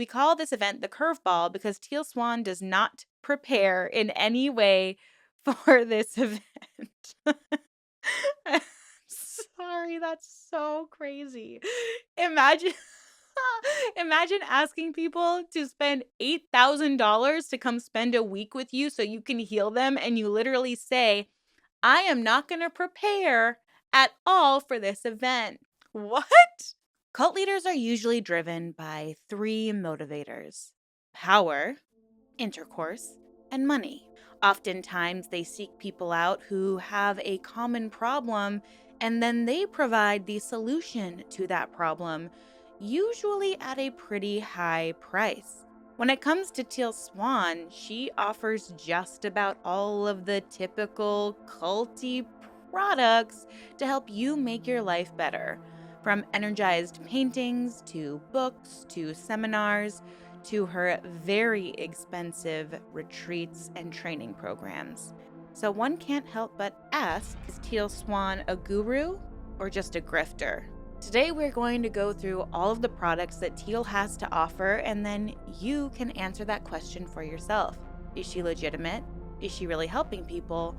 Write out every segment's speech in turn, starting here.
We call this event the Curveball because Teal Swan does not prepare in any way for this event. I'm sorry, that's so crazy. Imagine imagine asking people to spend $8,000 to come spend a week with you so you can heal them, and you literally say, "I am not gonna prepare at all for this event." What? Cult leaders are usually driven by three motivators: power, intercourse, and money. Oftentimes, they seek people out who have a common problem, and then they provide the solution to that problem, usually at a pretty high price. When it comes to Teal Swan, she offers just about all of the typical culty products to help you make your life better. From energized paintings to books to seminars, to her very expensive retreats and training programs. So one can't help but ask, is Teal Swan a guru or just a grifter? Today we're going to go through all of the products that Teal has to offer, and then you can answer that question for yourself. Is she legitimate? Is she really helping people?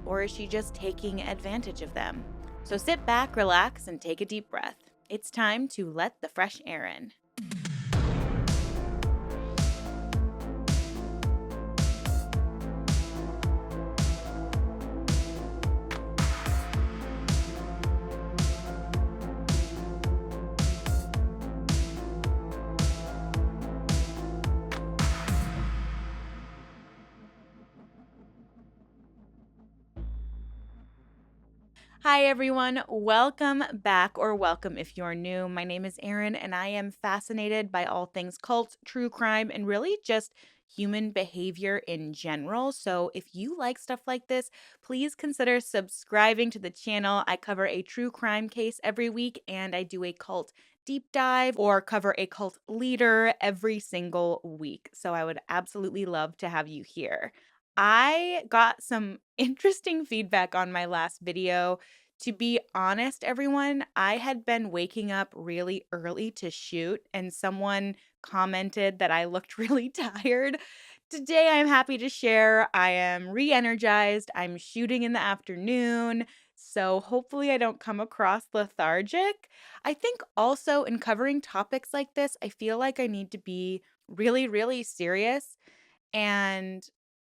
Or is she just taking advantage of them? So sit back, relax, and take a deep breath. It's time to let the fresh air in. Hi, everyone. Welcome back, or welcome if you're new. My name is Erin, and I am fascinated by all things cult, true crime, and really just human behavior in general. So, if you like stuff like this, please consider subscribing to the channel. I cover a true crime case every week, and I do a cult deep dive or cover a cult leader every single week. So, I would absolutely love to have you here. I got some interesting feedback on my last video. To be honest, everyone, I had been waking up really early to shoot, and someone commented that I looked really tired. Today, I'm happy to share I am re energized. I'm shooting in the afternoon, so hopefully, I don't come across lethargic. I think also in covering topics like this, I feel like I need to be really, really serious, and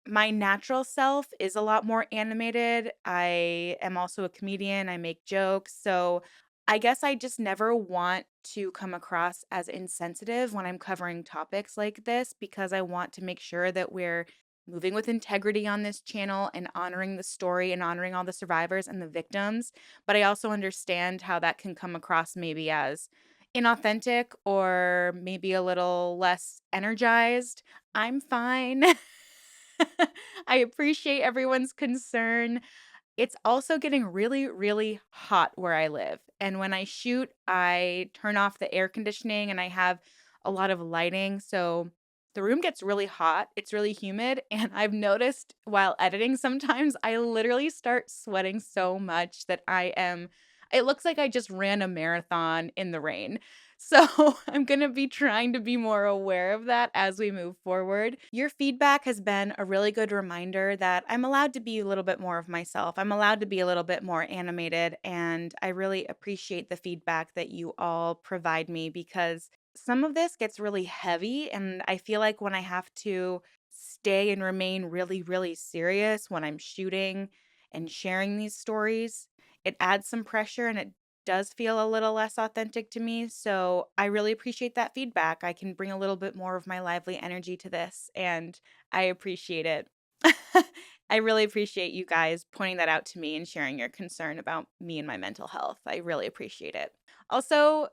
my natural self is a lot more animated. I am also a comedian, I make jokes, so I guess I just never want to come across as insensitive when I'm covering topics like this, because I want to make sure that we're moving with integrity on this channel and honoring the story and honoring all the survivors and the victims. But I also understand how that can come across maybe as inauthentic or maybe a little less energized. I'm fine. I appreciate everyone's concern. It's also getting really, really hot where I live. And when I shoot, I turn off the air conditioning and I have a lot of lighting. So the room gets really hot. It's really humid. And I've noticed while editing, sometimes I literally start sweating so much that it looks like I just ran a marathon in the rain. So I'm going to be trying to be more aware of that as we move forward. Your feedback has been a really good reminder that I'm allowed to be a little bit more of myself. I'm allowed to be a little bit more animated. And I really appreciate the feedback that you all provide me, because some of this gets really heavy. And I feel like when I have to stay and remain really, really serious when I'm shooting and sharing these stories, it adds some pressure and it does feel a little less authentic to me. So I really appreciate that feedback. I can bring a little bit more of my lively energy to this, and I appreciate it. I really appreciate you guys pointing that out to me and sharing your concern about me and my mental health. I really appreciate it. Also,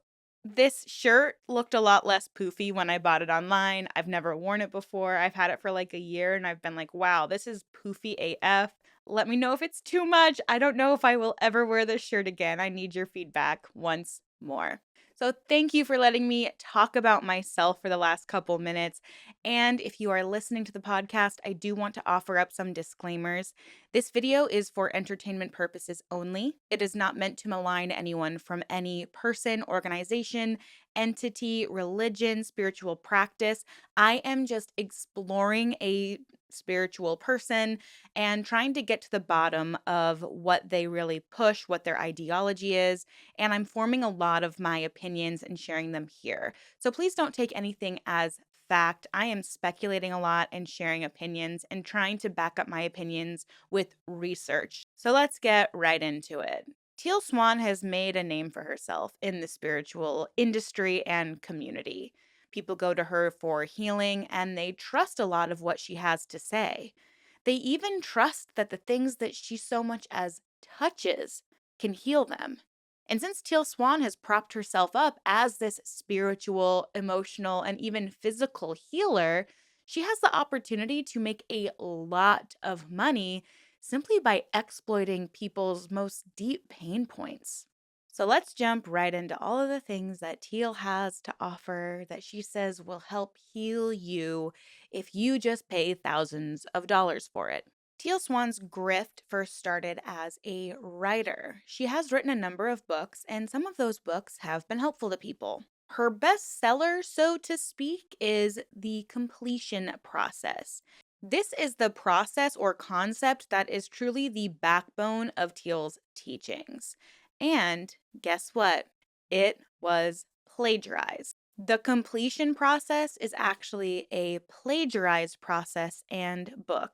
this shirt looked a lot less poofy when I bought it online. I've never worn it before. I've had it for like a year and I've been like, wow, this is poofy AF. Let me know if it's too much. I don't know if I will ever wear this shirt again. I need your feedback once more. So, thank you for letting me talk about myself for the last couple minutes. And if you are listening to the podcast, I do want to offer up some disclaimers. This video is for entertainment purposes only. It is not meant to malign anyone from any person, organization, entity, religion, spiritual practice. I am just exploring a spiritual person and trying to get to the bottom of what they really push, what their ideology is, and I'm forming a lot of my opinions and sharing them here. So please don't take anything as fact. I am speculating a lot and sharing opinions and trying to back up my opinions with research. So let's get right into it. Teal Swan has made a name for herself in the spiritual industry and community. People go to her for healing and they trust a lot of what she has to say. They even trust that the things that she so much as touches can heal them. And since Teal Swan has propped herself up as this spiritual, emotional, and even physical healer, she has the opportunity to make a lot of money simply by exploiting people's most deep pain points. So let's jump right into all of the things that Teal has to offer that she says will help heal you if you just pay thousands of dollars for it. Teal Swan's grift first started as a writer. She has written a number of books, and some of those books have been helpful to people. Her bestseller, so to speak, is the completion process. This is the process or concept that is truly the backbone of Teal's teachings. And guess what? It was plagiarized. The completion process is actually a plagiarized process and book.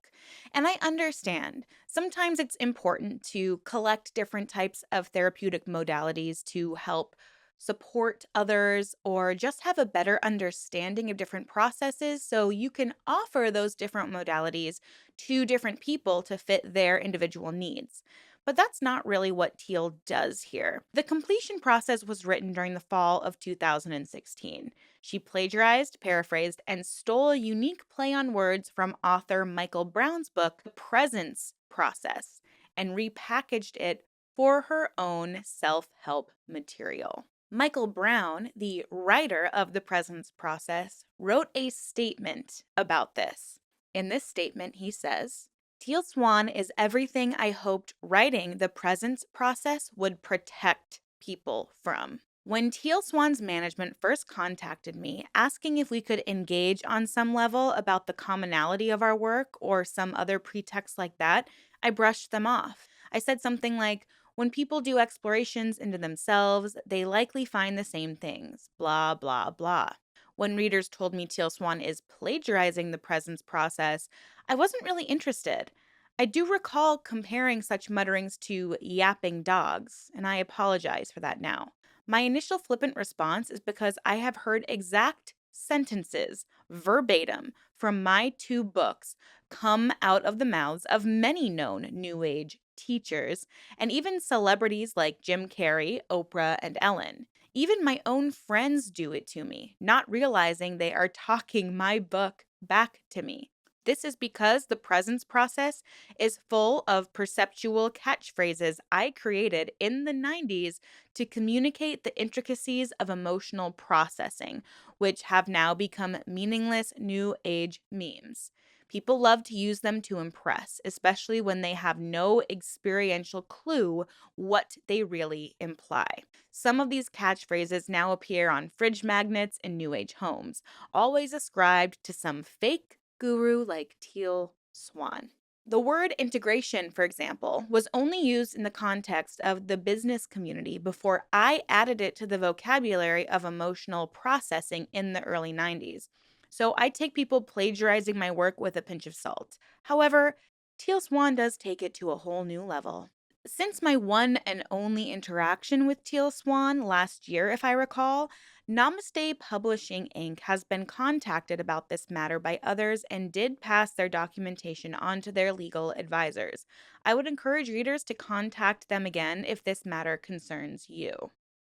And I understand sometimes it's important to collect different types of therapeutic modalities to help support others or just have a better understanding of different processes so you can offer those different modalities to different people to fit their individual needs. But that's not really what Teal does here. The completion process was written during the fall of 2016. She plagiarized, paraphrased, and stole a unique play on words from author Michael Brown's book, The Presence Process, and repackaged it for her own self help material. Michael Brown, the writer of The Presence Process, wrote a statement about this. In this statement, he says, Teal Swan is everything I hoped writing The Presence Process would protect people from. When Teal Swan's management first contacted me asking if we could engage on some level about the commonality of our work or some other pretext like that, I brushed them off. I said something like, when people do explorations into themselves, they likely find the same things, blah, blah, blah. When readers told me Teal Swan is plagiarizing the presence process, I wasn't really interested. I do recall comparing such mutterings to yapping dogs, and I apologize for that now. My initial flippant response is because I have heard exact sentences, verbatim, from my two books come out of the mouths of many known New Age teachers, and even celebrities like Jim Carrey, Oprah, and Ellen. Even my own friends do it to me, not realizing they are talking my book back to me. This is because the presence process is full of perceptual catchphrases I created in the 90s to communicate the intricacies of emotional processing, which have now become meaningless new age memes. People love to use them to impress, especially when they have no experiential clue what they really imply. Some of these catchphrases now appear on fridge magnets in New Age homes, always ascribed to some fake guru like Teal Swan. The word integration, for example, was only used in the context of the business community before I added it to the vocabulary of emotional processing in the early 90s. So I take people plagiarizing my work with a pinch of salt. However, Teal Swan does take it to a whole new level. Since my one and only interaction with Teal Swan last year, if I recall, Namaste Publishing Inc. has been contacted about this matter by others and did pass their documentation on to their legal advisors. I would encourage readers to contact them again if this matter concerns you.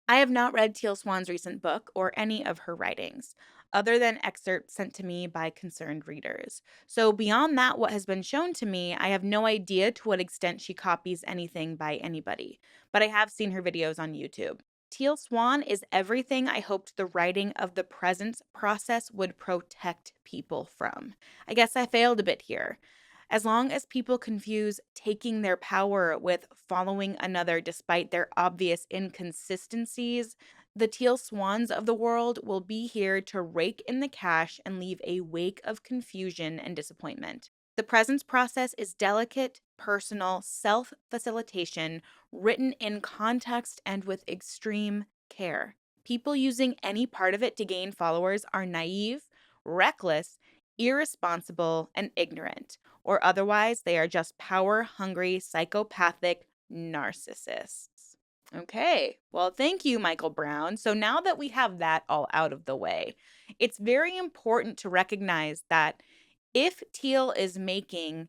I have not read Teal Swan's recent book or any of her writings, other than excerpts sent to me by concerned readers. So, beyond that, what has been shown to me, I have no idea to what extent she copies anything by anybody, but I have seen her videos on YouTube. Teal Swan is everything I hoped the writing of the presence process would protect people from. I guess I failed a bit here. As long as people confuse taking their power with following another despite their obvious inconsistencies, the Teal Swans of the world will be here to rake in the cash and leave a wake of confusion and disappointment. The presence process is delicate, personal self facilitation written in context and with extreme care. People using any part of it to gain followers are naive, reckless, irresponsible, and ignorant, or otherwise they are just power hungry, psychopathic narcissists. Okay, well, thank you, Michael Brown. So now that we have that all out of the way, it's very important to recognize that if Teal is making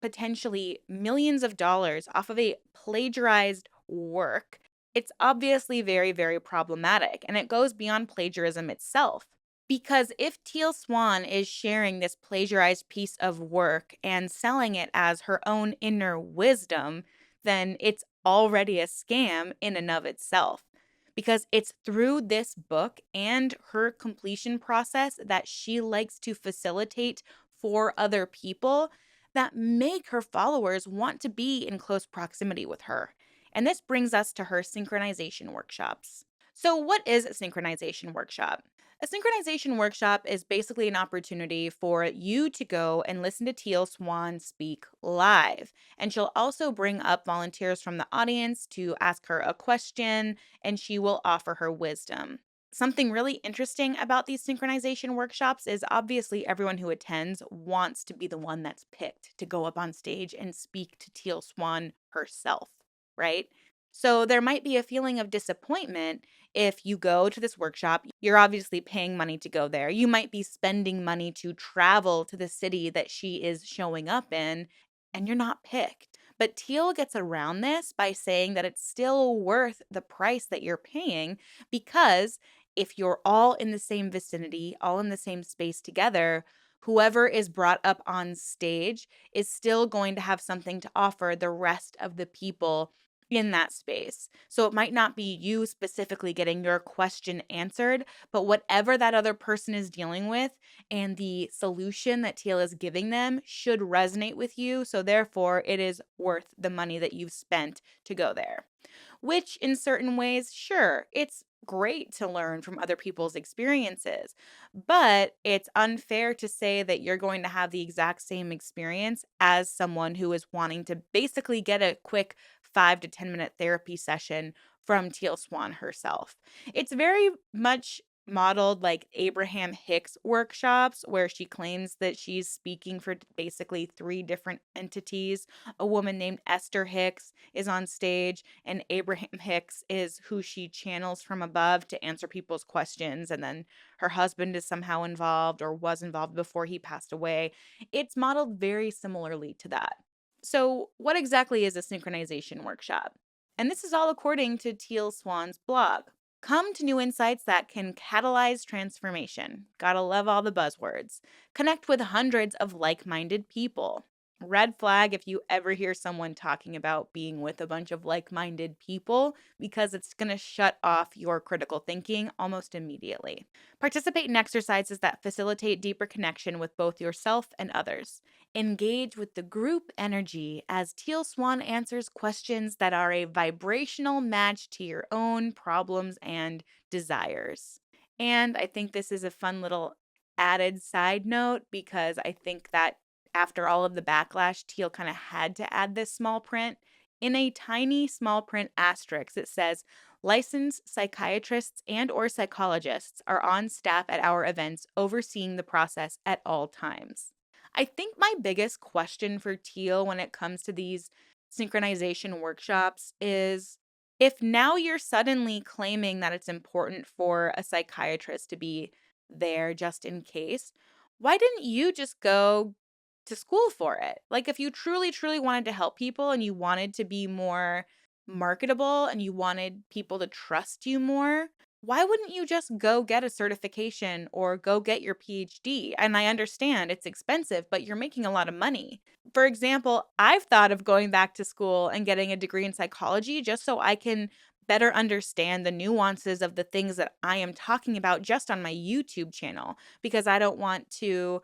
potentially millions of dollars off of a plagiarized work, it's obviously very, very problematic. And it goes beyond plagiarism itself. Because if Teal Swan is sharing this plagiarized piece of work and selling it as her own inner wisdom, then it's already a scam in and of itself. Because it's through this book and her completion process that she likes to facilitate for other people that make her followers want to be in close proximity with her. And this brings us to her synchronization workshops. So, what is a synchronization workshop? A synchronization workshop is basically an opportunity for you to go and listen to Teal Swan speak live. And she'll also bring up volunteers from the audience to ask her a question, and she will offer her wisdom. Something really interesting about these synchronization workshops is obviously everyone who attends wants to be the one that's picked to go up on stage and speak to Teal Swan herself, right? So there might be a feeling of disappointment if you go to this workshop. You're obviously paying money to go there. You might be spending money to travel to the city that she is showing up in, and you're not picked. But Teal gets around this by saying that it's still worth the price that you're paying because if you're all in the same vicinity, all in the same space together, whoever is brought up on stage is still going to have something to offer the rest of the people in that space. So it might not be you specifically getting your question answered, but whatever that other person is dealing with and the solution that Teal is giving them should resonate with you. So therefore, it is worth the money that you've spent to go there. Which, in certain ways, sure, it's great to learn from other people's experiences, but it's unfair to say that you're going to have the exact same experience as someone who is wanting to basically get a quick 5 to 10 minute therapy session from Teal Swan herself. It's very much modeled like Abraham Hicks workshops, where she claims that she's speaking for basically three different entities. A woman named Esther Hicks is on stage, and Abraham Hicks is who she channels from above to answer people's questions. And then her husband is somehow involved or was involved before he passed away. It's modeled very similarly to that. So, what exactly is a synchronization workshop? And this is all according to Teal Swan's blog. Come to new insights that can catalyze transformation. Gotta love all the buzzwords. Connect with hundreds of like minded people. Red flag if you ever hear someone talking about being with a bunch of like minded people, because it's gonna shut off your critical thinking almost immediately. Participate in exercises that facilitate deeper connection with both yourself and others. Engage with the group energy as Teal Swan answers questions that are a vibrational match to your own problems and desires. And I think this is a fun little added side note because I think that after all of the backlash, Teal kind of had to add this small print. In a tiny small print asterisk, it says, licensed psychiatrists and or psychologists are on staff at our events overseeing the process at all times. I think my biggest question for Teal when it comes to these synchronization workshops is if now you're suddenly claiming that it's important for a psychiatrist to be there just in case, why didn't you just go to school for it? Like, if you truly, truly wanted to help people and you wanted to be more marketable and you wanted people to trust you more, why wouldn't you just go get a certification or go get your PhD? And I understand it's expensive, but you're making a lot of money. For example, I've thought of going back to school and getting a degree in psychology just so I can better understand the nuances of the things that I am talking about just on my YouTube channel, because I don't want to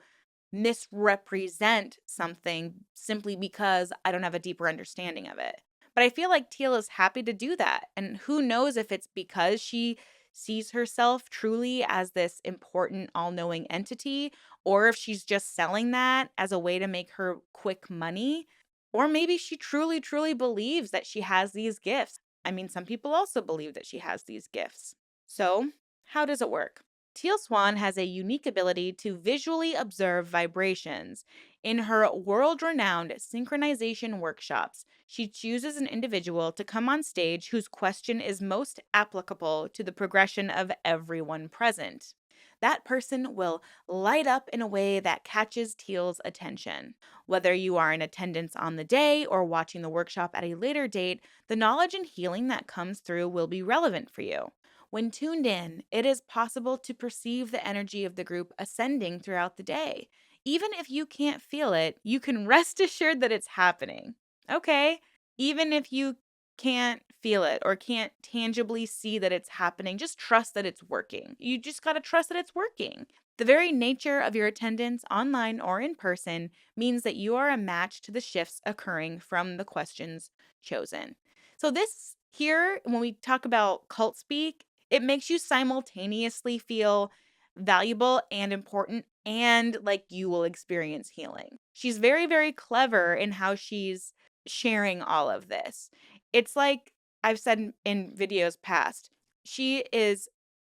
misrepresent something simply because I don't have a deeper understanding of it. But I feel like Teal is happy to do that. And who knows if it's because she sees herself truly as this important, all knowing entity, or if she's just selling that as a way to make her quick money. Or maybe she truly, truly believes that she has these gifts. I mean, some people also believe that she has these gifts. So, how does it work? Teal Swan has a unique ability to visually observe vibrations. In her world renowned synchronization workshops, she chooses an individual to come on stage whose question is most applicable to the progression of everyone present. That person will light up in a way that catches Teal's attention. Whether you are in attendance on the day or watching the workshop at a later date, the knowledge and healing that comes through will be relevant for you. When tuned in, it is possible to perceive the energy of the group ascending throughout the day. Even if you can't feel it, you can rest assured that it's happening. Okay, even if you can't feel it or can't tangibly see that it's happening, just trust that it's working. You just got to trust that it's working. The very nature of your attendance, online or in person, means that you are a match to the shifts occurring from the questions chosen. So, this here, when we talk about cult speak, it makes you simultaneously feel valuable and important, and like you will experience healing. She's very, very clever in how she's sharing all of this. It's like I've said in videos past, she is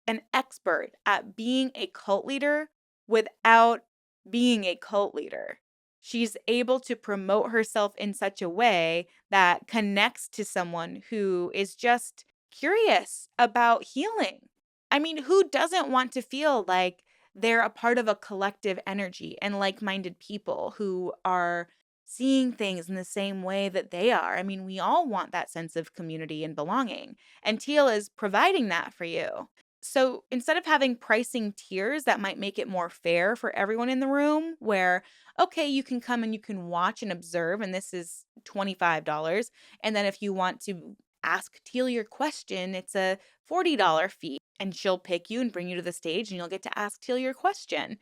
an expert at being a cult leader without being a cult leader. She's able to promote herself in such a way that connects to someone who is just curious about healing. I mean, who doesn't want to feel like they're a part of a collective energy and like minded people who are seeing things in the same way that they are? I mean, we all want that sense of community and belonging, and Teal is providing that for you. So instead of having pricing tiers that might make it more fair for everyone in the room, where, okay, you can come and you can watch and observe, and this is $25. And then if you want to ask Teal your question, it's a $40 fee, and she'll pick you and bring you to the stage, and you'll get to ask Teal your question.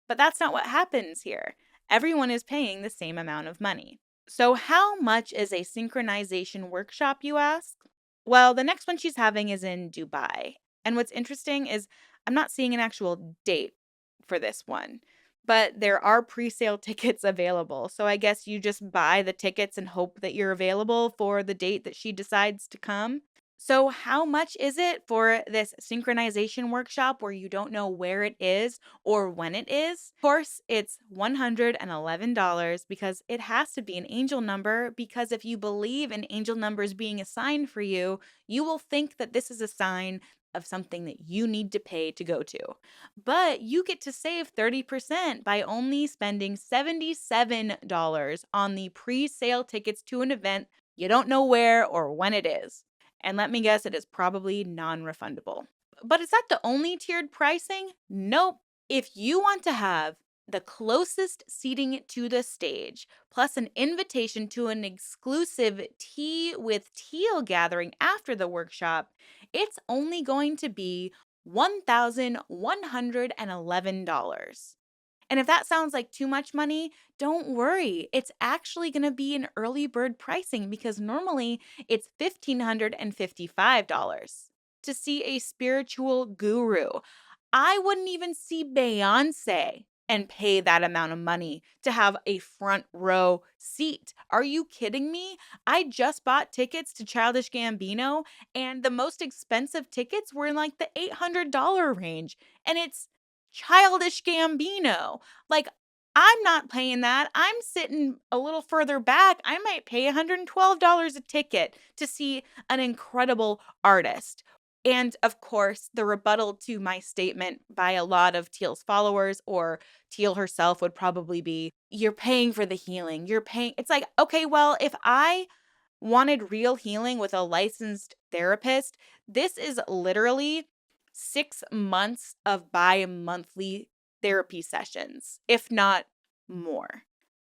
But that's not what happens here. Everyone is paying the same amount of money. So, how much is a synchronization workshop, you ask? Well, the next one she's having is in Dubai. And what's interesting is I'm not seeing an actual date for this one, but there are pre sale tickets available. So, I guess you just buy the tickets and hope that you're available for the date that she decides to come. So, how much is it for this synchronization workshop where you don't know where it is or when it is? Of course, it's $111 because it has to be an angel number. Because if you believe in angel numbers being assigned for you, you will think that this is a sign of something that you need to pay to go to. But you get to save 30% by only spending $77 on the pre sale tickets to an event you don't know where or when it is. And let me guess, it is probably non refundable. But is that the only tiered pricing? Nope. If you want to have the closest seating to the stage, plus an invitation to an exclusive Tea with Teal gathering after the workshop, it's only going to be $1,111. And if that sounds like too much money, don't worry. It's actually going to be an early bird pricing because normally it's $1,555 to see a spiritual guru. I wouldn't even see Beyonce and pay that amount of money to have a front row seat. Are you kidding me? I just bought tickets to Childish Gambino, and the most expensive tickets were in like the $800 range. And it's Childish Gambino. Like, I'm not paying that. I'm sitting a little further back. I might pay $112 a ticket to see an incredible artist. And of course, the rebuttal to my statement by a lot of Teal's followers or Teal herself would probably be, you're paying for the healing. You're paying. It's like, okay, well, if I wanted real healing with a licensed therapist, this is literally 6 months of bi monthly therapy sessions, if not more.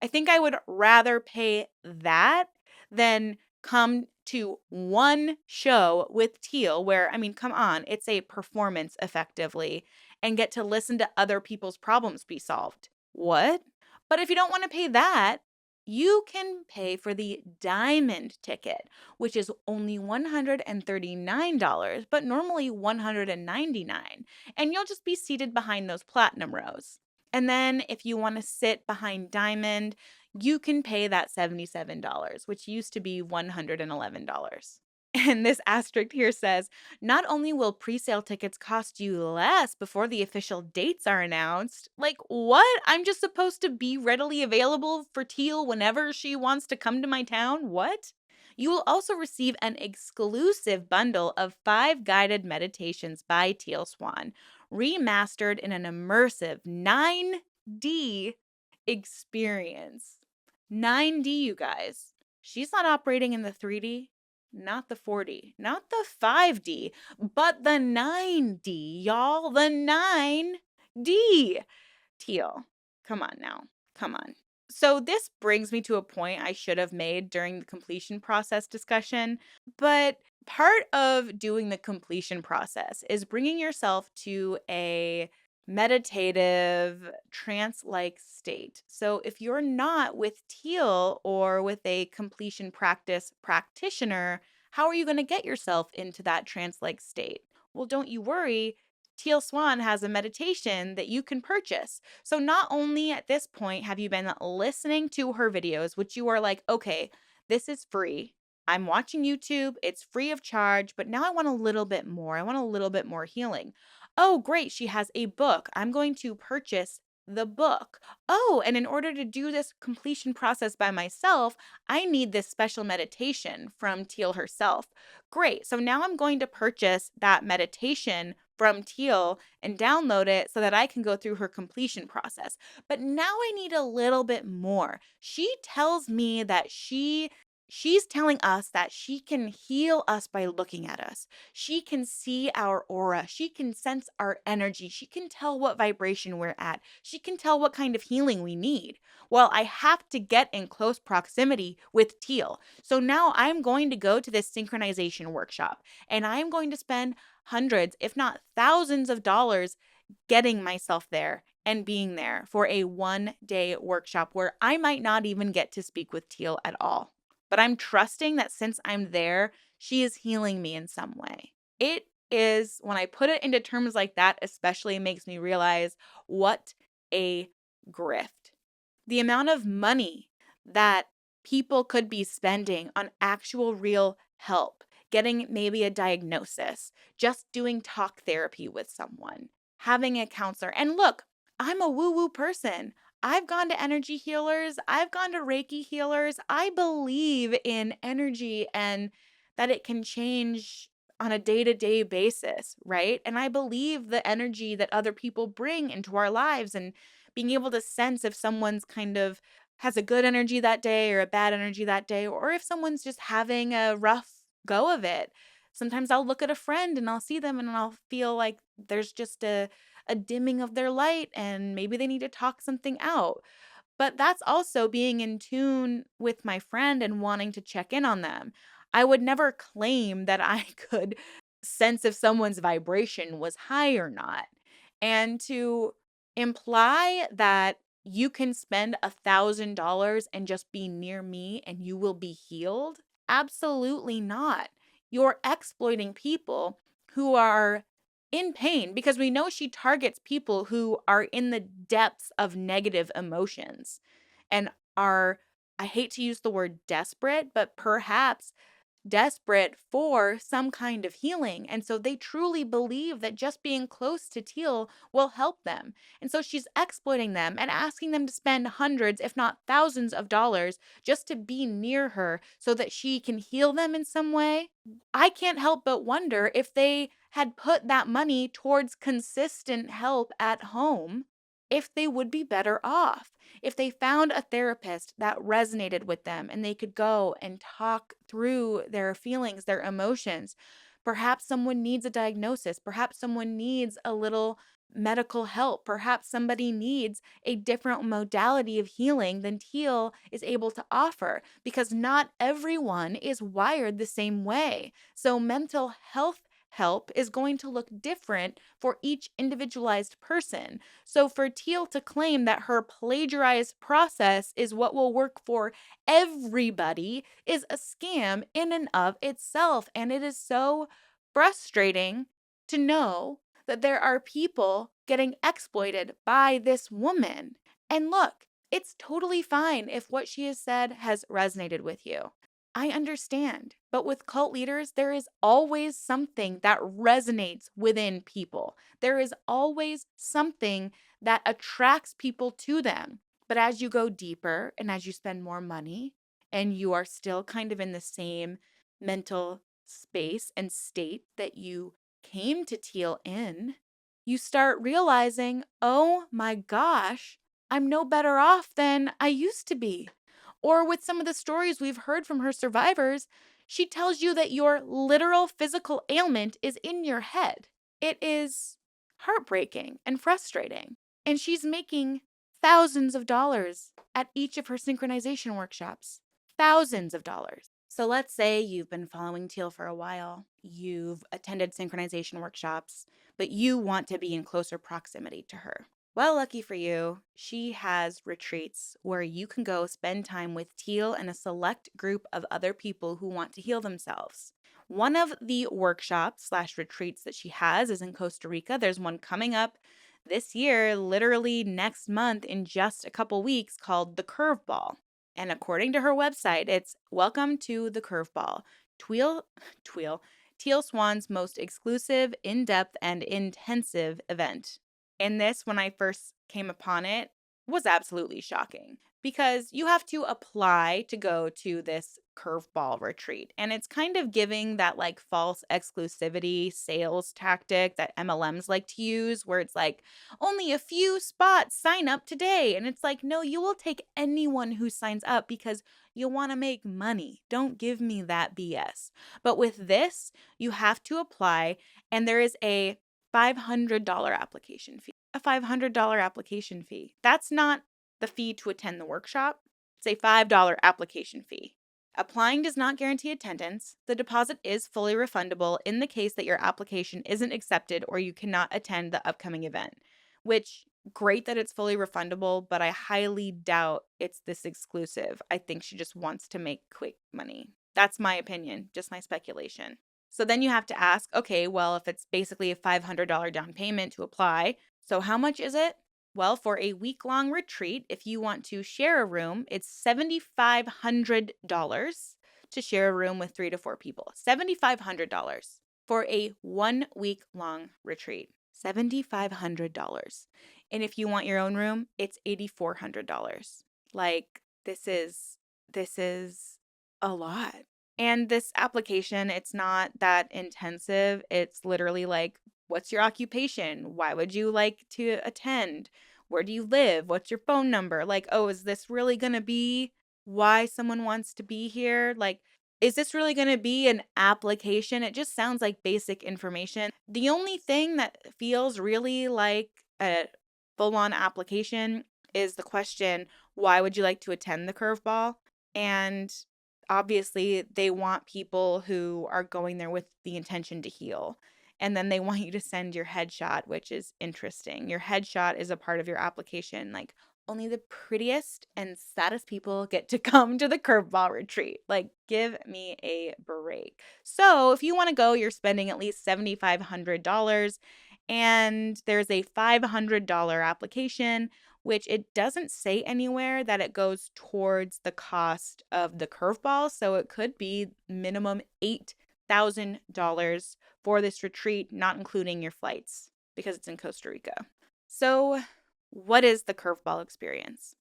I think I would rather pay that than come to one show with Teal where, I mean, come on, it's a performance effectively, and get to listen to other people's problems be solved. What? But if you don't want to pay that, you can pay for the diamond ticket, which is only $139, but normally $199, and you'll just be seated behind those platinum rows. And then if you want to sit behind diamond, you can pay that $77, which used to be $111. And this asterisk here says, not only will presale tickets cost you less before the official dates are announced, like what? I'm just supposed to be readily available for Teal whenever she wants to come to my town? What? You will also receive an exclusive bundle of 5 guided meditations by Teal Swan, remastered in an immersive 9D experience. 9D, you guys. She's not operating in the 3D, not the 4D, not the 5D, but the 9D, y'all. The 9D. Teal, come on now. Come on. So this brings me to a point I should have made during the completion process discussion, but part of doing the completion process is bringing yourself to a meditative, trance like state. So, if you're not with Teal or with a completion practice practitioner, how are you going to get yourself into that trance like state? Well, don't you worry. Teal Swan has a meditation that you can purchase. So, not only at this point have you been listening to her videos, which you are like, okay, this is free. I'm watching YouTube, it's free of charge, but now I want a little bit more. I want a little bit more healing. Oh, great. She has a book. I'm going to purchase the book. Oh, and in order to do this completion process by myself, I need this special meditation from Teal herself. Great. So now I'm going to purchase that meditation from Teal and download it so that I can go through her completion process. But now I need a little bit more. She tells me that she's telling us that she can heal us by looking at us. She can see our aura. She can sense our energy. She can tell what vibration we're at. She can tell what kind of healing we need. Well, I have to get in close proximity with Teal. So now I'm going to go to this synchronization workshop and I'm going to spend hundreds, if not thousands of dollars getting myself there and being there for a 1-day workshop where I might not even get to speak with Teal at all. But I'm trusting that since I'm there, she is healing me in some way. It is, when I put it into terms like that, especially makes me realize what a grift. The amount of money that people could be spending on actual real help, getting maybe a diagnosis, just doing talk therapy with someone, having a counselor. And look, I'm a woo woo person. I've gone to energy healers, I've gone to Reiki healers. I believe in energy and that it can change on a day to day basis, right? And I believe the energy that other people bring into our lives and being able to sense if someone's kind of has a good energy that day or a bad energy that day, or if someone's just having a rough go of it. Sometimes I'll look at a friend and I'll see them and I'll feel like there's just a dimming of their light and maybe they need to talk something out. But that's also being in tune with my friend and wanting to check in on them. I would never claim that I could sense if someone's vibration was high or not. And to imply that you can spend $1,000 and just be near me and you will be healed, absolutely not. You're exploiting people who are in pain because we know she targets people who are in the depths of negative emotions and are, I hate to use the word desperate, but perhaps desperate for some kind of healing. And so they truly believe that just being close to Teal will help them. And so she's exploiting them and asking them to spend hundreds, if not thousands of dollars just to be near her so that she can heal them in some way. I can't help but wonder if they had put that money towards consistent help at home, if they would be better off. If they found a therapist that resonated with them and they could go and talk through their feelings, their emotions. Perhaps someone needs a diagnosis. Perhaps someone needs a little medical help. Perhaps somebody needs a different modality of healing than Teal is able to offer because not everyone is wired the same way. So, mental health help is going to look different for each individualized person. So, for Teal to claim that her plagiarized process is what will work for everybody is a scam in and of itself. And it is so frustrating to know that there are people getting exploited by this woman. And look, it's totally fine if what she has said has resonated with you. I understand. But with cult leaders, there is always something that resonates within people. There is always something that attracts people to them. But as you go deeper and as you spend more money and you are still kind of in the same mental space and state that you came to Teal in, you start realizing, oh my gosh, I'm no better off than I used to be. Or with some of the stories we've heard from her survivors, she tells you that your literal physical ailment is in your head. It is heartbreaking and frustrating. And she's making thousands of dollars at each of her synchronization workshops. Thousands of dollars. So let's say you've been following Teal for a while. You've attended synchronization workshops, but you want to be in closer proximity to her. Well, lucky for you, she has retreats where you can go spend time with Teal and a select group of other people who want to heal themselves. One of the workshops/retreats that she has is in Costa Rica. There's one coming up this year, literally next month in just a couple weeks, called the Curveball. And according to her website, it's Welcome to the Curveball, Teal Swan's most exclusive, in-depth, and intensive event. And this, when I first came upon it, was absolutely shocking because you have to apply to go to this curveball retreat. And it's kind of giving that like false exclusivity sales tactic that MLMs like to use, where it's like, only a few spots, sign up today. And it's like, no, you will take anyone who signs up because you want to make money. Don't give me that BS. But with this, you have to apply, and there is a $500 application fee. A $500 application fee. That's not the fee to attend the workshop. It's a $5 application fee. Applying does not guarantee attendance. The deposit is fully refundable in the case that your application isn't accepted or you cannot attend the upcoming event, which great that it's fully refundable, but I highly doubt it's this exclusive. I think she just wants to make quick money. That's my opinion, just my speculation. So then you have to ask, okay, well, if it's basically a $500 down payment to apply, so how much is it? Well, for a week-long retreat, if you want to share a room, it's $7,500 to share a room with 3 to 4 people. $7,500 for a 1-week-long retreat. $7,500. And if you want your own room, it's $8,400. Like, this is a lot. And this application, it's not that intensive. It's literally like, what's your occupation? Why would you like to attend? Where do you live? What's your phone number? Like, oh, is this really going to be why someone wants to be here? Like, is this really going to be an application? It just sounds like basic information. The only thing that feels really like a full on application is the question, why would you like to attend the curveball? And obviously, they want people who are going there with the intention to heal. And then they want you to send your headshot, which is interesting. Your headshot is a part of your application. Like, only the prettiest and saddest people get to come to the curveball retreat. Like, give me a break. So, if you want to go, you're spending at least $7,500. And there's a $500 application, which it doesn't say anywhere that it goes towards the cost of the curveball. So it could be minimum $8,000 for this retreat, not including your flights, because it's in Costa Rica. So, what is the curveball experience?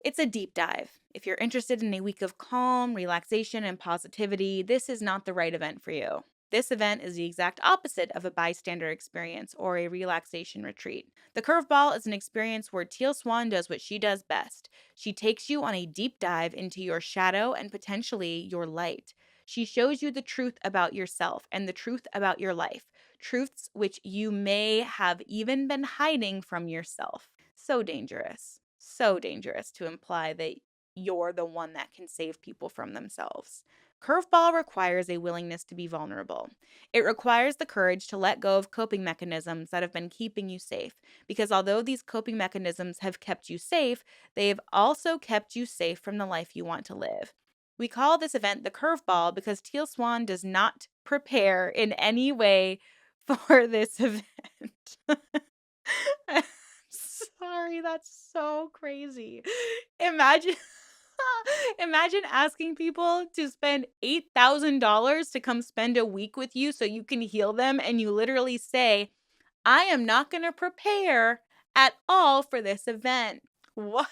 It's a deep dive. If you're interested in a week of calm, relaxation, and positivity, this is not the right event for you. This event is the exact opposite of a bystander experience or a relaxation retreat. The curveball is an experience where Teal Swan does what she does best. She takes you on a deep dive into your shadow and potentially your light. She shows you the truth about yourself and the truth about your life. truths which you may have even been hiding from yourself. So dangerous. So dangerous to imply that you're the one that can save people from themselves. Curveball requires a willingness to be vulnerable. It requires the courage to let go of coping mechanisms that have been keeping you safe, because although these coping mechanisms have kept you safe, they've also kept you safe from the life you want to live. We call this event the Curveball because Teal Swan does not prepare in any way for this event. I'm sorry, that's so crazy. Imagine imagine asking people to spend $8,000 to come spend a week with you so you can heal them, and you literally say, I am not going to prepare at all for this event. What?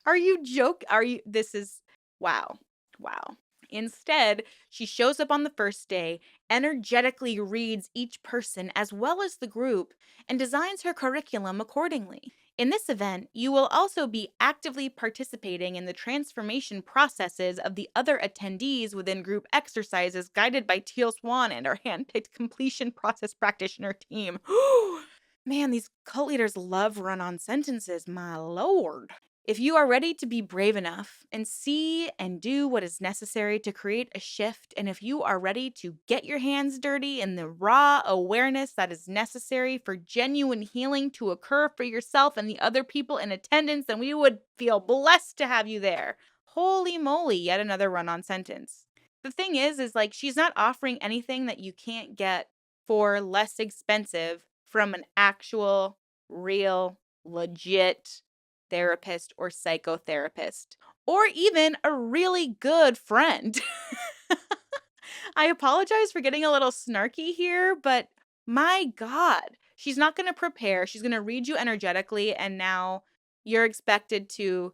Are you joking? This is, wow. Wow. Instead, she shows up on the first day, energetically reads each person as well as the group, and designs her curriculum accordingly. In this event, you will also be actively participating in the transformation processes of the other attendees within group exercises guided by Teal Swan and our handpicked completion process practitioner team. Man, these cult leaders love run-on sentences, my lord. If you are ready to be brave enough and see and do what is necessary to create a shift, and if you are ready to get your hands dirty in the raw awareness that is necessary for genuine healing to occur for yourself and the other people in attendance, then we would feel blessed to have you there. Holy moly, yet another run-on sentence. The thing is like she's not offering anything that you can't get for less expensive from an actual, real, legit therapist or psychotherapist, or even a really good friend. I apologize for getting a little snarky here, but my God, she's not going to prepare. She's going to read you energetically, and now you're expected to.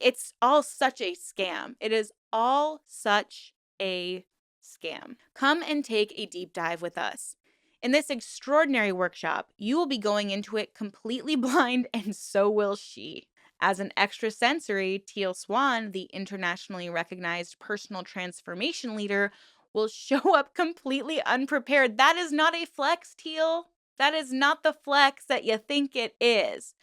It's all such a scam. It is all such a scam. Come and take a deep dive with us. In this extraordinary workshop, you will be going into it completely blind, and so will she. As an extrasensory, Teal Swan, the internationally recognized personal transformation leader, will show up completely unprepared. That is not a flex, Teal. That is not the flex that you think it is.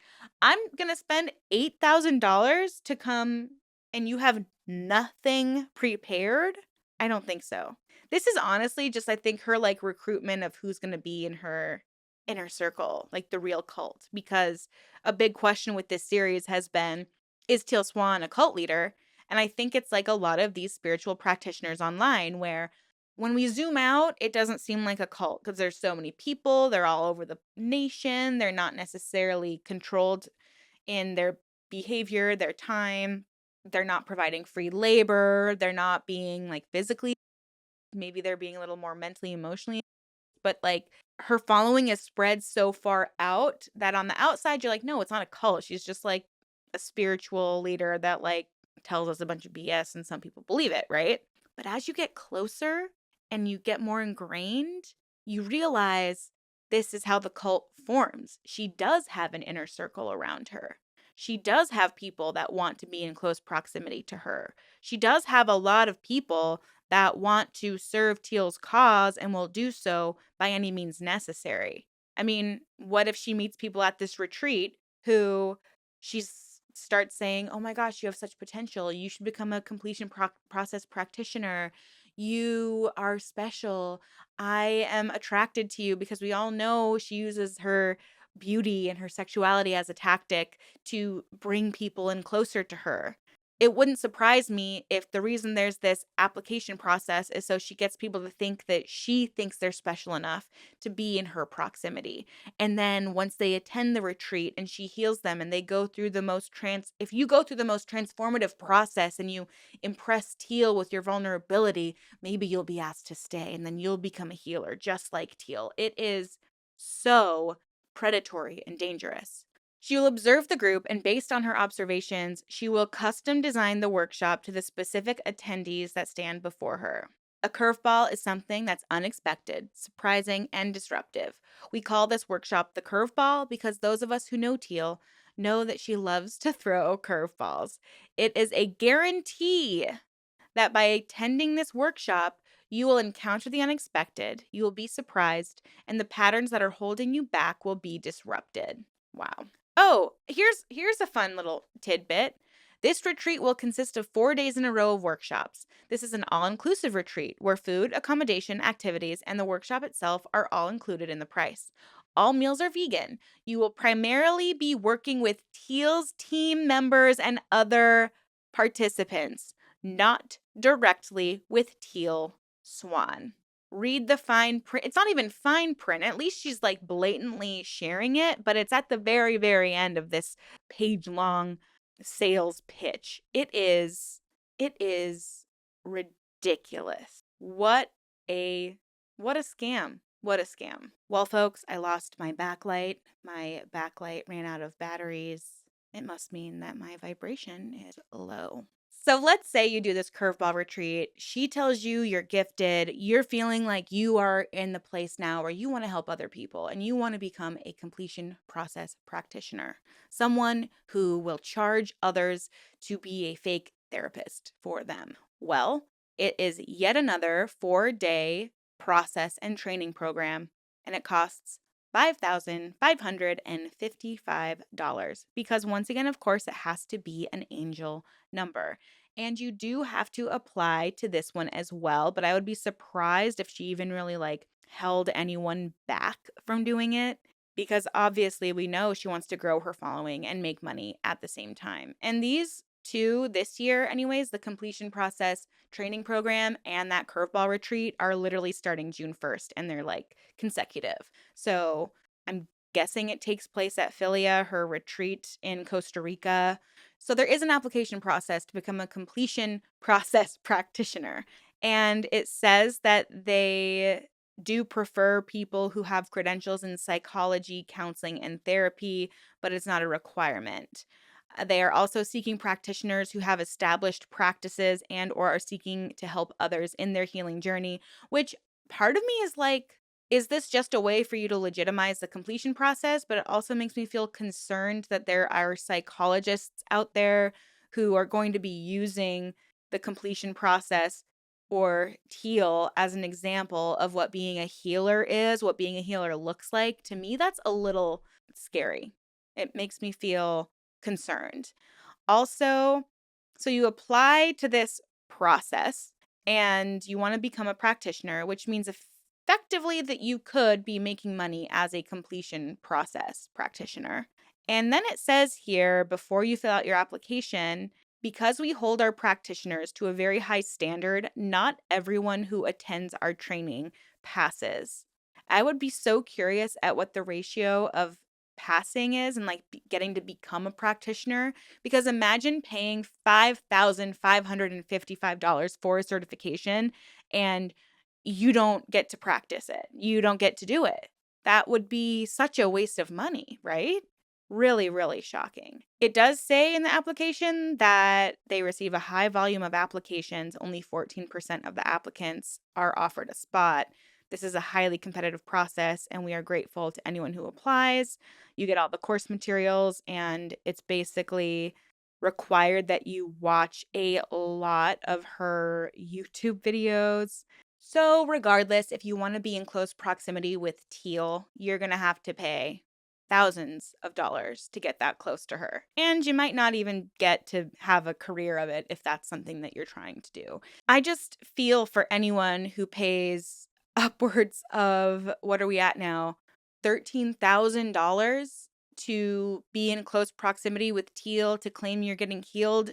I'm going to spend $8,000 to come and you have nothing prepared? I don't think so. This is honestly just, I think, her like recruitment of who's going to be in her inner circle, like the real cult. Because a big question with this series has been, is Teal Swan a cult leader? And I think it's like a lot of these spiritual practitioners online where when we zoom out, it doesn't seem like a cult because there's so many people. They're all over the nation. They're not necessarily controlled in their behavior, their time. They're not providing free labor. They're not being like physically, maybe they're being a little more mentally, emotionally. But like her following is spread so far out that on the outside, you're like, no, it's not a cult. She's just like a spiritual leader that like tells us a bunch of BS and some people believe it, right? But as you get closer and you get more ingrained, you realize this is how the cult forms. She does have an inner circle around her. She does have people that want to be in close proximity to her. She does have a lot of people that want to serve Teal's cause and will do so by any means necessary. I mean, what if she meets people at this retreat who she starts saying, oh my gosh, you have such potential. You should become a completion process practitioner. You are special. I am attracted to you, because we all know she uses her beauty and her sexuality as a tactic to bring people in closer to her. It wouldn't surprise me if the reason there's this application process is so she gets people to think that she thinks they're special enough to be in her proximity. And then once they attend the retreat and she heals them and they go through the most if you go through the most transformative process and you impress Teal with your vulnerability, maybe you'll be asked to stay and then you'll become a healer just like Teal. It is so predatory and dangerous. She will observe the group, and based on her observations, she will custom design the workshop to the specific attendees that stand before her. A curveball is something that's unexpected, surprising, and disruptive. We call this workshop the curveball because those of us who know Teal know that she loves to throw curveballs. It is a guarantee that by attending this workshop, You will encounter the unexpected, you will be surprised, and the patterns that are holding you back will be disrupted. Wow. Oh, here's a fun little tidbit. This retreat will consist of 4 days in a row of workshops. This is an all-inclusive retreat where food, accommodation, activities, and the workshop itself are all included in the price. All meals are vegan. You will primarily be working with Teal's team members and other participants, not directly with Teal Swan. Read the fine print. It's not even fine print. At least she's like blatantly sharing it, but it's at the very, very end of this page long sales pitch. It is ridiculous. What a scam. What a scam. Well, folks, I lost my backlight. My backlight ran out of batteries. It must mean that my vibration is low. So let's say you do this curveball retreat. She tells you you're gifted. You're feeling like you are in the place now where you want to help other people and you want to become a completion process practitioner, someone who will charge others to be a fake therapist for them. Well, it is yet another 4-day process and training program, and it costs $5,555 because, once again, of course, it has to be an angel number. And you do have to apply to this one as well, but I would be surprised if she even really held anyone back from doing it, because obviously we know she wants to grow her following and make money at the same time. And these two this year, anyways, the completion process training program and that curveball retreat are literally starting June 1st, and they're consecutive. So I'm guessing it takes place at Philia, her retreat in Costa Rica. So there is an application process to become a completion process practitioner. And it says that they do prefer people who have credentials in psychology, counseling, and therapy, but it's not a requirement. They are also seeking practitioners who have established practices and or are seeking to help others in their healing journey, which part of me is is this just a way for you to legitimize the completion process? But it also makes me feel concerned that there are psychologists out there who are going to be using the completion process or Teal as an example of what being a healer is, what being a healer looks like. To me, that's a little scary. It makes me feel concerned. Also, so you apply to this process and you want to become a practitioner, which means effectively that you could be making money as a completion process practitioner. And then it says here, before you fill out your application, because we hold our practitioners to a very high standard, not everyone who attends our training passes. I would be so curious at what the ratio of passing is and getting to become a practitioner, because imagine paying $5,555 for a certification and you don't get to practice it. You don't get to do it. That would be such a waste of money, right? Really, really shocking. It does say in the application that they receive a high volume of applications. Only 14% of the applicants are offered a spot. This is a highly competitive process, and we are grateful to anyone who applies. You get all the course materials, and it's basically required that you watch a lot of her YouTube videos. So regardless, if you want to be in close proximity with Teal, you're going to have to pay thousands of dollars to get that close to her. And you might not even get to have a career of it if that's something that you're trying to do. I just feel for anyone who pays upwards of, what are we at now? $13,000 to be in close proximity with Teal, to claim you're getting healed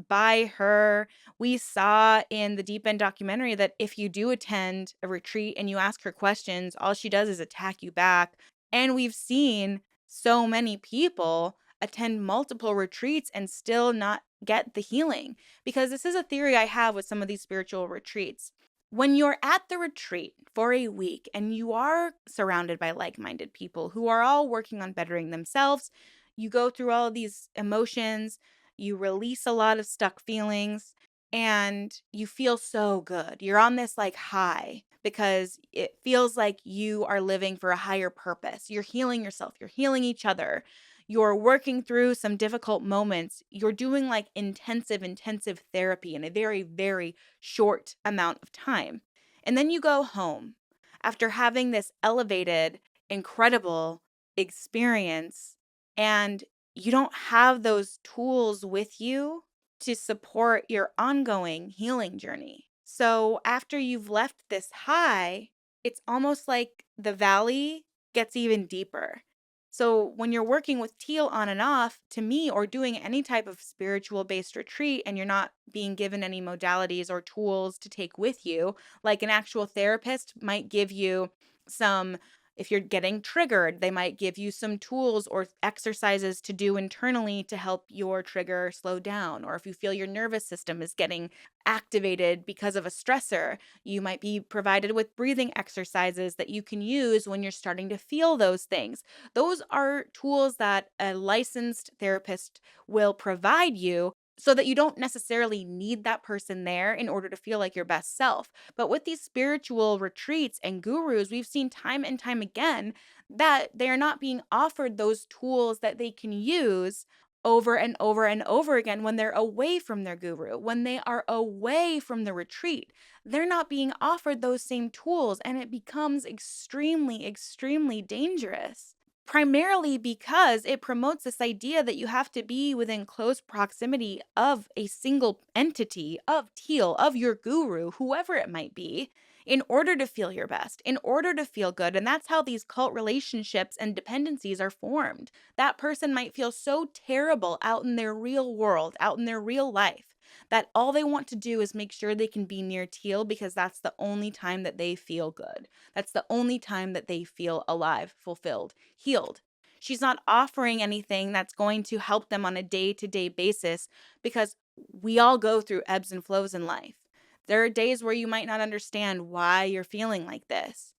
by her. We saw in the Deep End documentary that if you do attend a retreat and you ask her questions, all she does is attack you back. And we've seen so many people attend multiple retreats and still not get the healing. Because this is a theory I have with some of these spiritual retreats. When you're at the retreat for a week and you are surrounded by like-minded people who are all working on bettering themselves, you go through all of these emotions, you release a lot of stuck feelings, and you feel so good. You're on this high because it feels like you are living for a higher purpose. You're healing yourself, you're healing each other. You're working through some difficult moments. You're doing intensive therapy in a very, very short amount of time. And then you go home after having this elevated, incredible experience, and you don't have those tools with you to support your ongoing healing journey. So after you've left this high, it's almost like the valley gets even deeper. So when you're working with teal on and off, to me, or doing any type of spiritual based retreat, and you're not being given any modalities or tools to take with you, like an actual therapist might give you some, if you're getting triggered, they might give you some tools or exercises to do internally to help your trigger slow down. Or if you feel your nervous system is getting activated because of a stressor, you might be provided with breathing exercises that you can use when you're starting to feel those things. Those are tools that a licensed therapist will provide you so that you don't necessarily need that person there in order to feel like your best self. But with these spiritual retreats and gurus, we've seen time and time again that they are not being offered those tools that they can use over and over and over again when they're away from their guru, when they are away from the retreat. They're not being offered those same tools, and it becomes extremely, extremely dangerous. Primarily because it promotes this idea that you have to be within close proximity of a single entity, of teal, of your guru, whoever it might be, in order to feel your best, in order to feel good. And that's how these cult relationships and dependencies are formed. That person might feel so terrible out in their real world, out in their real life, that all they want to do is make sure they can be near teal because that's the only time that they feel good. That's the only time that they feel alive, fulfilled, healed. She's not offering anything that's going to help them on a day-to-day basis because we all go through ebbs and flows in life. There are days where you might not understand why you're feeling like this.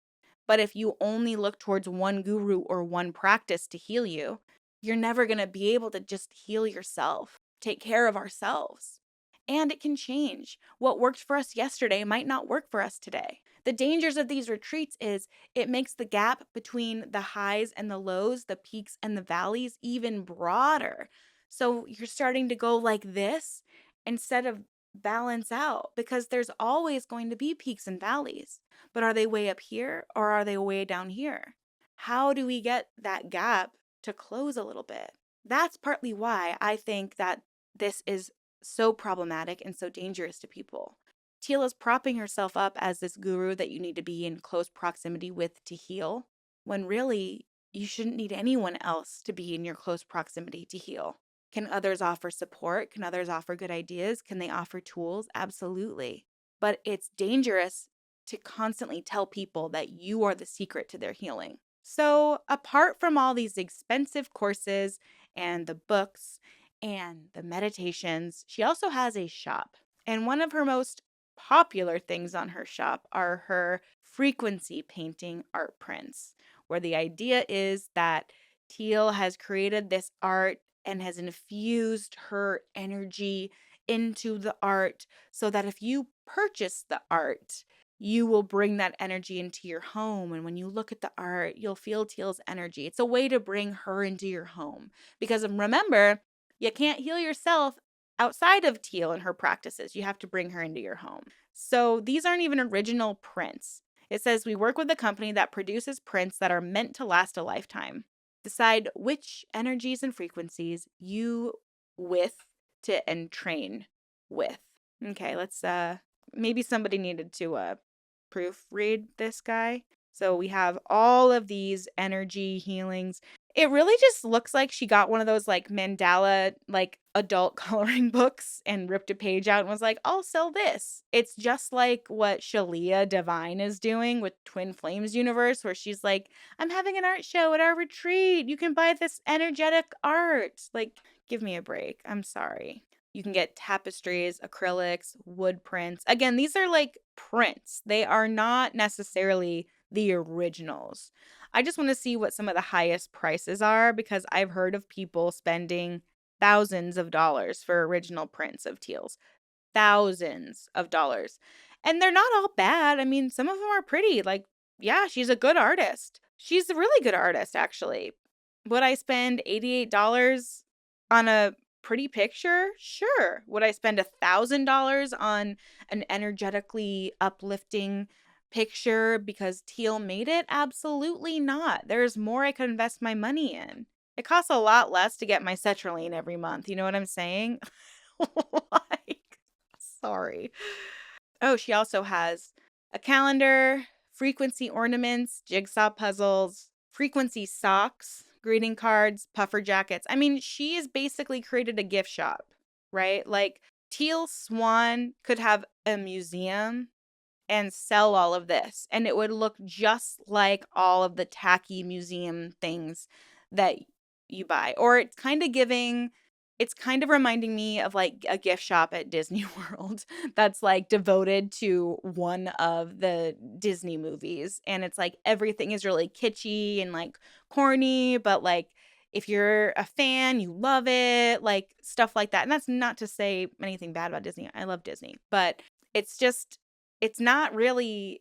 But if you only look towards one guru or one practice to heal you, you're never going to be able to just heal yourself, take care of ourselves. And it can change. What worked for us yesterday might not work for us today. The dangers of these retreats is it makes the gap between the highs and the lows, the peaks and the valleys, even broader. So you're starting to go like this instead of balance out, because there's always going to be peaks and valleys. But are they way up here or are they way down here? How do we get that gap to close a little bit? That's partly why I think that this is so problematic and so dangerous to people. Teal is propping herself up as this guru that you need to be in close proximity with to heal, when really you shouldn't need anyone else to be in your close proximity to heal. Can others offer support? Can others offer good ideas? Can they offer tools? Absolutely. But it's dangerous to constantly tell people that you are the secret to their healing. So, apart from all these expensive courses and the books and the meditations, she also has a shop. And one of her most popular things on her shop are her frequency painting art prints, where the idea is that Teal has created this art and has infused her energy into the art so that if you purchase the art, you will bring that energy into your home. And when you look at the art, you'll feel Teal's energy. It's a way to bring her into your home. Because remember, you can't heal yourself outside of Teal and her practices. You have to bring her into your home. So these aren't even original prints. It says we work with a company that produces prints that are meant to last a lifetime. Decide which energies and frequencies you with to and train with. Okay, let's maybe somebody needed to proofread this guy. So we have all of these energy healings. It really just looks like she got one of those like mandala, like adult coloring books and ripped a page out and was like, I'll sell this. It's just like what Shalia Divine is doing with Twin Flames Universe, where she's like, I'm having an art show at our retreat. You can buy this energetic art. Like, give me a break. I'm sorry. You can get tapestries, acrylics, wood prints. Again, these are like prints. They are not necessarily the originals. I just want to see what some of the highest prices are because I've heard of people spending thousands of dollars for original prints of teals. Thousands of dollars. And they're not all bad. I mean, some of them are pretty. Like, yeah, she's a good artist. She's a really good artist, actually. Would I spend $88 on a pretty picture? Sure. Would I spend $1,000 on an energetically uplifting picture because Teal made it? Absolutely not. There's more I could invest my money in. It costs a lot less to get my citrulline every month. You know what I'm saying? Like, sorry. Oh, she also has a calendar, frequency ornaments, jigsaw puzzles, frequency socks, greeting cards, puffer jackets. I mean, she has basically created a gift shop, right? Like, Teal Swan could have a museum and sell all of this, and it would look just like all of the tacky museum things that you buy. Or it's kind of reminding me of like a gift shop at Disney World that's like devoted to one of the Disney movies. And it's like everything is really kitschy and like corny, but like if you're a fan, you love it, like stuff like that. And that's not to say anything bad about Disney. I love Disney, but it's just it's not really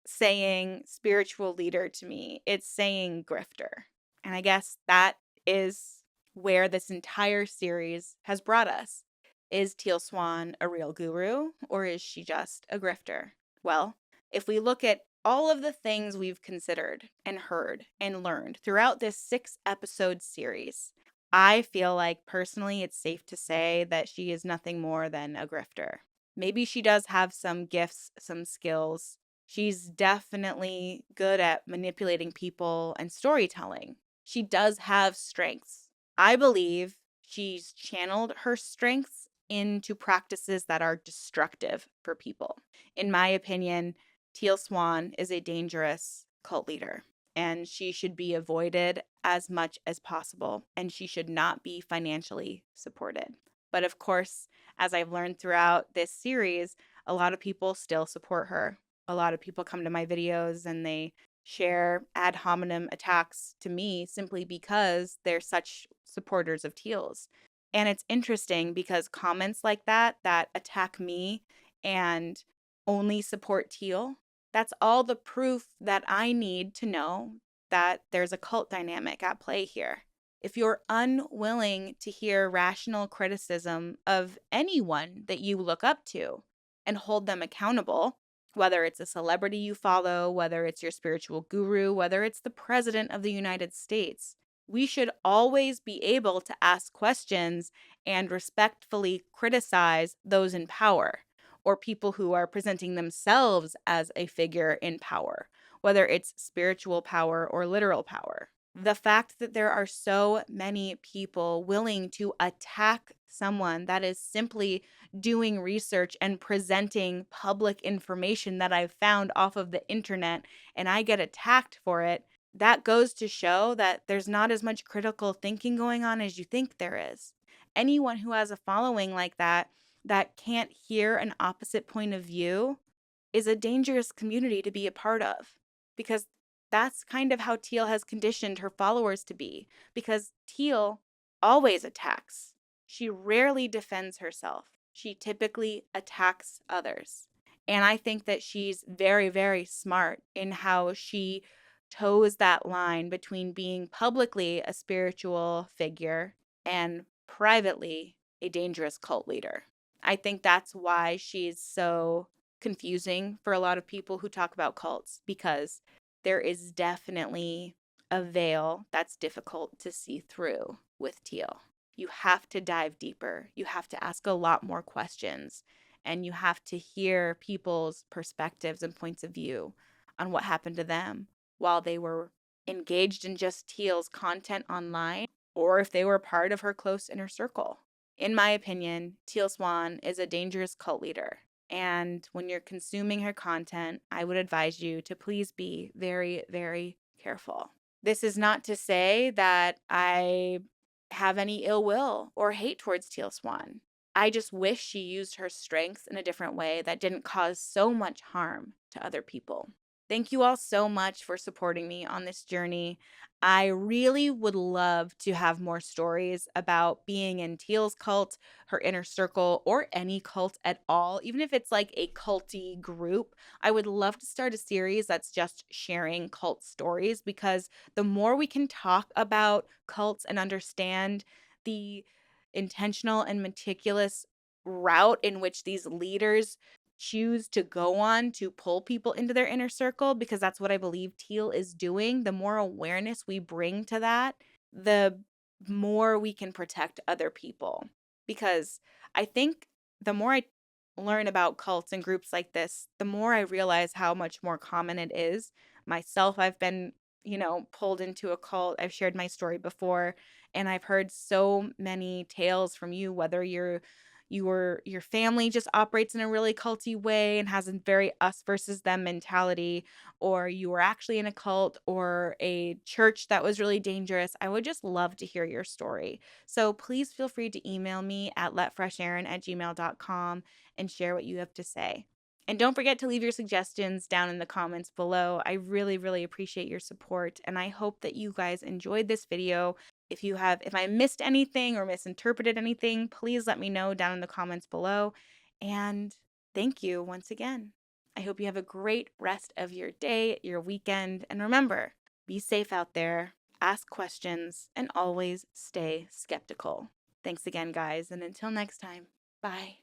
saying spiritual leader to me. It's saying grifter. And I guess that is where this entire series has brought us. Is Teal Swan a real guru, or is she just a grifter? Well, if we look at all of the things we've considered and heard and learned throughout this 6-episode series, I feel like personally it's safe to say that she is nothing more than a grifter. Maybe she does have some gifts, some skills. She's definitely good at manipulating people and storytelling. She does have strengths. I believe she's channeled her strengths into practices that are destructive for people. In my opinion, Teal Swan is a dangerous cult leader, and she should be avoided as much as possible, and she should not be financially supported. But of course, as I've learned throughout this series, a lot of people still support her. A lot of people come to my videos and they share ad hominem attacks to me simply because they're such supporters of Teals. And it's interesting because comments like that attack me and only support Teal, that's all the proof that I need to know that there's a cult dynamic at play here. If you're unwilling to hear rational criticism of anyone that you look up to and hold them accountable, whether it's a celebrity you follow, whether it's your spiritual guru, whether it's the president of the United States, we should always be able to ask questions and respectfully criticize those in power or people who are presenting themselves as a figure in power, whether it's spiritual power or literal power. The fact that there are so many people willing to attack someone that is simply doing research and presenting public information that I've found off of the internet and I get attacked for it, that goes to show that there's not as much critical thinking going on as you think there is. Anyone who has a following like that can't hear an opposite point of view is a dangerous community to be a part of, because that's kind of how Teal has conditioned her followers to be, because Teal always attacks. She rarely defends herself. She typically attacks others. And I think that she's very, very smart in how she toes that line between being publicly a spiritual figure and privately a dangerous cult leader. I think that's why she's so confusing for a lot of people who talk about cults, because there is definitely a veil that's difficult to see through with Teal. You have to dive deeper. You have to ask a lot more questions, and you have to hear people's perspectives and points of view on what happened to them while they were engaged in just Teal's content online, or if they were part of her close inner circle. In my opinion, Teal Swan is a dangerous cult leader. And when you're consuming her content, I would advise you to please be very, very careful. This is not to say that I have any ill will or hate towards Teal Swan. I just wish she used her strengths in a different way that didn't cause so much harm to other people. Thank you all so much for supporting me on this journey. I really would love to have more stories about being in Teal's cult, her inner circle, or any cult at all, even if it's like a culty group. I would love to start a series that's just sharing cult stories, because the more we can talk about cults and understand the intentional and meticulous route in which these leaders choose to go on to pull people into their inner circle, because that's what I believe Teal is doing. The more awareness we bring to that, the more we can protect other people. Because I think the more I learn about cults and groups like this, the more I realize how much more common it is. Myself, I've been, pulled into a cult. I've shared my story before, and I've heard so many tales from you, whether your family just operates in a really culty way and has a very us versus them mentality, or you were actually in a cult or a church that was really dangerous. I would just love to hear your story. So please feel free to email me at letfresherin@gmail.com and share what you have to say. And don't forget to leave your suggestions down in the comments below. I really, really appreciate your support, and I hope that you guys enjoyed this video. If I missed anything or misinterpreted anything, please let me know down in the comments below. And thank you once again. I hope you have a great rest of your day, your weekend, and remember, be safe out there, ask questions, and always stay skeptical. Thanks again, guys, and until next time, bye.